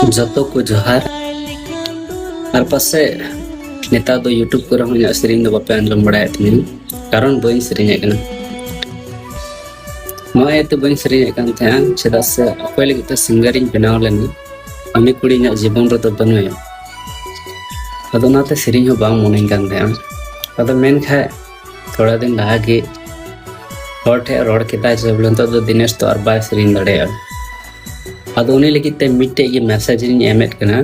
जतो को जोहार और पासे नेता दो यूट्यूब को रहो या सेरिंग दो बापे आंजम बड़ाय तनी कारण बइन सेरिंग एकना नोए तो बइन सेरिंग एकन थान छेदा से अकोय लगी तो सिंगरिंग बनाव लेनी उनी कुड़ी nya जीवन रो तो बनुया अदो नाते सेरिंग हो बांग मोने कान थान अदो मेन खा थोड़ा दिन लागे और ठे रोड केता जबलन तो दिनेश तो और बाय सेरिंग दड़े अदो उन्हीं लगी ते मिट्टे ये मैसेज इन एमेट करना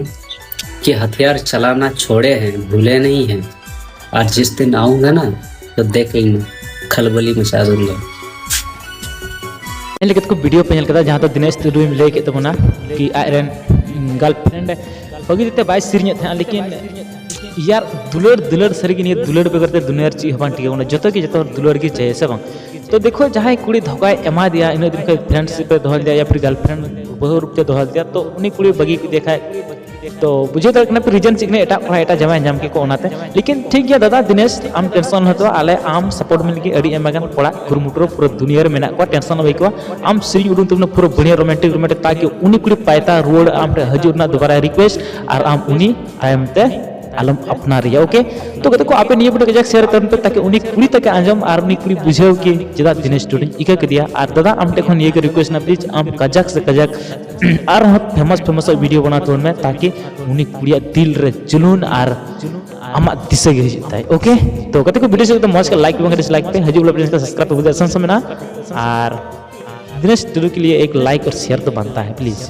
कि हथियार चलाना छोड़े हैं भूले नहीं हैं और जिस दिन आऊंगा ना तो देख लेना खलबली मचा दूंगा। लेकिन को वीडियो पे कदा जहाँ तो दिनेश तुलुई मिले के तबना कि आयरन गर्लफ्रेंड बगी देते बाय सिरने था लेकिन यार दुलड़ दुलड़ सरी की दुलड़ बेगरते दुनिया ची हबान टिके जतो की जतो दुलड़ की चाहिए से बांग तो देखो जहाँ कुड़ी धोखा एमा दिया इन दिन के फ्रेंडशिप पे दोहल दिया या फिर गर्लफ्रेंड बहु रूप से दोहल दिया तो उन्हीं कुड़ी बगी को देखा तो बुझे तो रीजन चिकने एटा पढ़ा एटा जमा जाम के को ओनाते लेकिन ठीक गया दादा दिनेश आम टेंशन हतो आले आम सपोर्ट मिल के अड़ी एमागन कोड़ा कुरुमुटरो पूरा दुनिया रे मेना को टेंशन होई को आम सिरिंग उडुन तुमने पूरा बढ़िया रोमांटिक ताकि उनी कुड़ी पायता रोड आम रे हजुरना दोबारा रिक्वेस्ट और आम उनी आयमते आलम अपना रही ओके तो कहते को आपे निये वीडियो कजाक शेयर करन पे ताकि उनी कुड़ी तक आंजम और उनी कुड़ी बुझेव कि जदा दिनेश स्टूडेंट इका के दिया और दादा आम टेखन ये के रिक्वेस्ट ना प्लीज आम कजाक से कजाक और फेमस वीडियो बना तो में ताकि उनी कुड़िया दिल रे जुनून और आमा दिसे गे हिजता है ओके तो कहते को वीडियो से तो मौज का लाइक बंग डिसलाइक पे हजू वाला का सब्सक्राइब हो जाए संसम ना और दिनेश स्टूडियो के लिए एक लाइक और शेयर तो बनता है प्लीज।